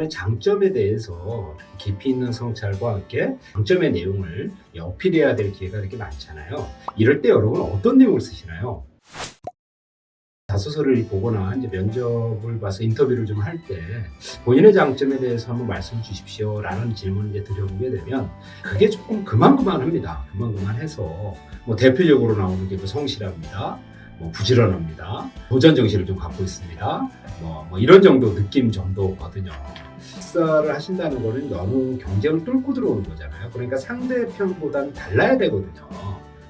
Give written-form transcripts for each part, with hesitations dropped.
여러분의 장점에 대해서 깊이 있는 성찰과 함께 장점의 내용을 어필해야 될 기회가 되게 많잖아요. 이럴 때 여러분 어떤 내용을 쓰시나요? 자소서를 보거나 이제 면접을 봐서 인터뷰를 좀 할 때 본인의 장점에 대해서 한번 말씀 주십시오 라는 질문을 이제 드려보게 되면 그게 조금 그만합니다. 그만해서 뭐 대표적으로 나오는 게 성실합니다. 뭐 부지런합니다. 도전 정신을 좀 갖고 있습니다. 뭐 이런 정도 느낌 정도거든요. 식사를 하신다는 거는 어느 경쟁을 뚫고 들어오는 거잖아요. 그러니까 상대편보다는 달라야 되거든요.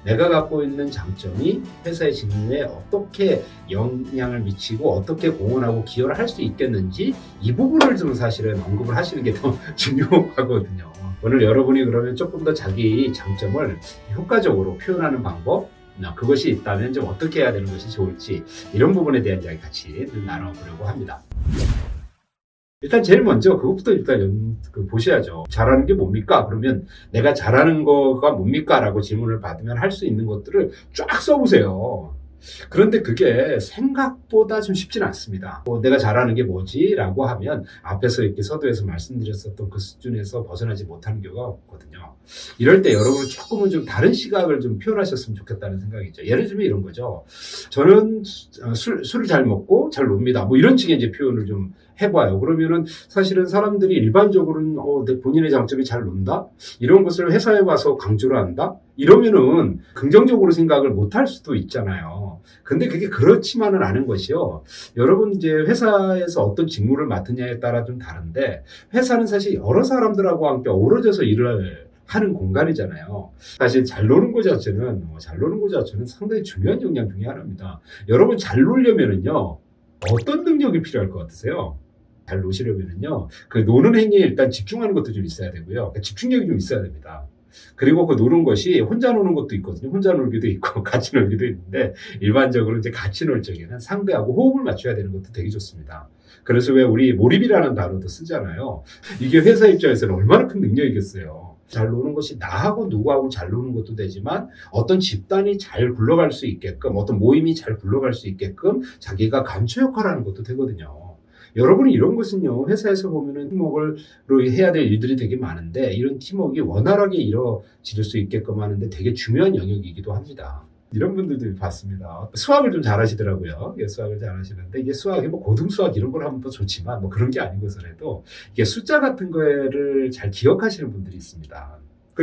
내가 갖고 있는 장점이 회사의 진행에 어떻게 영향을 미치고 어떻게 공헌하고 기여를 할 수 있겠는지 이 부분을 좀 사실은 언급을 하시는 게 더 중요하거든요. 오늘 여러분이 그러면 조금 더 자기 장점을 효과적으로 표현하는 방법, 그것이 있다면 좀 어떻게 해야 되는 것이 좋을지 이런 부분에 대한 이야기 같이 나눠보려고 합니다. 일단 제일 먼저 그것부터 일단 보셔야죠. 잘하는 게 뭡니까? 그러면 내가 잘하는 거가 뭡니까? 라고 질문을 받으면 할 수 있는 것들을 쫙 써보세요. 그런데 그게 생각보다 좀 쉽지는 않습니다. 내가 잘하는 게 뭐지? 라고 하면 앞에서 이렇게 서두에서 말씀드렸었던 그 수준에서 벗어나지 못하는 경우가 없거든요. 이럴 때 여러분은 조금은 좀 다른 시각을 좀 표현하셨으면 좋겠다는 생각이죠. 예를 들면 이런 거죠. 저는 술을 잘 먹고 잘 놉니다. 뭐 이런 식의 이제 표현을 좀 해봐요. 그러면은 사실은 사람들이 일반적으로는 본인의 장점이 잘 논다? 이런 것을 회사에 와서 강조를 한다? 이러면은 긍정적으로 생각을 못할 수도 있잖아요. 근데 그게 그렇지만은 않은 것이요. 여러분 이제 회사에서 어떤 직무를 맡느냐에 따라 좀 다른데 회사는 사실 여러 사람들하고 함께 어우러져서 일을 하는 공간이잖아요. 사실 잘 노는 것 자체는 상당히 중요한 역량 중에 하나입니다. 여러분 잘 놀려면은요. 어떤 능력이 필요할 것 같으세요? 잘 노시려면은요, 그 노는 행위에 일단 집중하는 것도 좀 있어야 되고요. 그러니까 집중력이 좀 있어야 됩니다. 그리고 그 노는 것이 혼자 노는 것도 있거든요. 혼자 놀기도 있고, 같이 놀기도 있는데, 일반적으로 이제 같이 놀 적에는 상대하고 호흡을 맞춰야 되는 것도 되게 좋습니다. 그래서 왜 우리 몰입이라는 단어도 쓰잖아요. 이게 회사 입장에서는 얼마나 큰 능력이겠어요. 잘 노는 것이 나하고 누구하고 잘 노는 것도 되지만 어떤 집단이 잘 굴러갈 수 있게끔 어떤 모임이 잘 굴러갈 수 있게끔 자기가 감초 역할을 하는 것도 되거든요. 여러분이 이런 것은요, 회사에서 보면은 팀워크로 해야 될 일들이 되게 많은데, 이런 팀워크가 원활하게 이루어질 수 있게끔 하는데 되게 중요한 영역이기도 합니다. 이런 분들도 봤습니다. 수학을 좀 잘하시더라고요. 수학을 잘하시는데, 이게 수학이 뭐 고등수학 이런 걸 하면 더 좋지만, 뭐 그런 게 아니고서라도, 이게 숫자 같은 거를 잘 기억하시는 분들이 있습니다.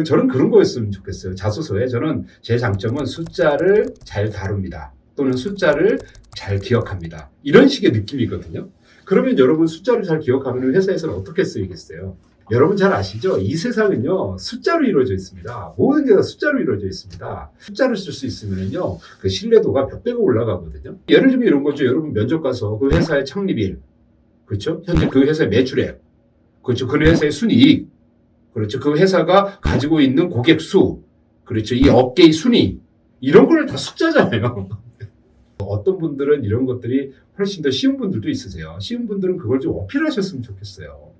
저는 그런 거였으면 좋겠어요. 자소서에 저는 제 장점은 숫자를 잘 다룹니다. 또는 숫자를 잘 기억합니다. 이런 식의 느낌이거든요. 그러면 여러분 숫자를 잘 기억하면 회사에서는 어떻게 쓰이겠어요? 여러분 잘 아시죠? 이 세상은요, 숫자로 이루어져 있습니다. 모든 게 다 숫자로 이루어져 있습니다. 숫자를 쓸 수 있으면요, 그 신뢰도가 몇 배가 올라가거든요. 예를 들면 이런 거죠. 여러분 면접 가서 그 회사의 창립일, 그렇죠? 현재 그 회사의 매출액, 그렇죠? 그 회사의 순이익, 그렇죠? 그 회사가 가지고 있는 고객 수, 그렇죠? 이 업계의 순위, 이런 걸 다 숫자잖아요. 어떤 분들은 이런 것들이 훨씬 더 쉬운 분들도 있으세요. 쉬운 분들은 그걸 좀 어필하셨으면 좋겠어요.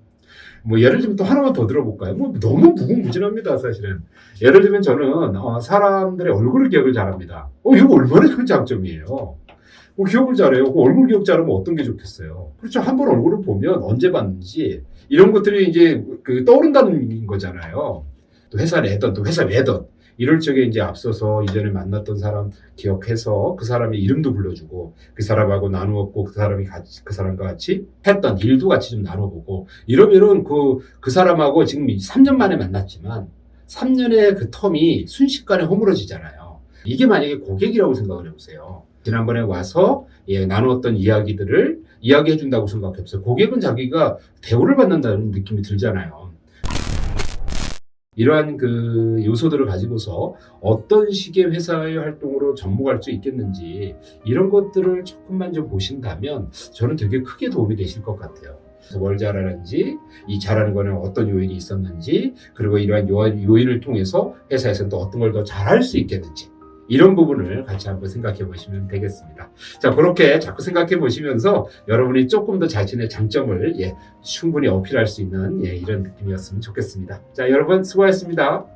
뭐 예를 들면 또 하나만 더 들어볼까요? 뭐 너무 무궁무진합니다, 사실은. 예를 들면 저는 사람들의 얼굴을 기억을 잘합니다. 이거 얼마나 큰 장점이에요. 기억을 잘해요. 얼굴 기억 잘하면 어떤 게 좋겠어요. 그렇죠. 한 번 얼굴을 보면 언제 봤는지 이런 것들이 이제 떠오른다는 거잖아요. 또 회사 내던 또 회사 외던 이럴 적에 이제 앞서서 이전에 만났던 사람 기억해서 그 사람의 이름도 불러주고 그 사람하고 나누었고 그 사람과 같이 했던 일도 같이 좀 나눠보고 이러면은 그 사람하고 지금 3년 만에 만났지만 3년의 그 텀이 순식간에 허물어지잖아요. 이게 만약에 고객이라고 생각을 해보세요. 지난번에 와서 나누었던 이야기들을 이야기해준다고 생각해보세요. 고객은 자기가 대우를 받는다는 느낌이 들잖아요. 이러한 그 요소들을 가지고서 어떤 식의 회사의 활동으로 접목할 수 있겠는지 이런 것들을 조금만 좀 보신다면 저는 되게 크게 도움이 되실 것 같아요. 뭘 잘하는지, 이 잘하는 거는 어떤 요인이 있었는지, 그리고 이러한 요인을 통해서 회사에서 또 어떤 걸 더 잘할 수 있겠는지 이런 부분을 같이 한번 생각해 보시면 되겠습니다. 자, 그렇게 자꾸 생각해 보시면서 여러분이 조금 더 자신의 장점을 충분히 어필할 수 있는 이런 느낌이었으면 좋겠습니다. 자, 여러분 수고하셨습니다.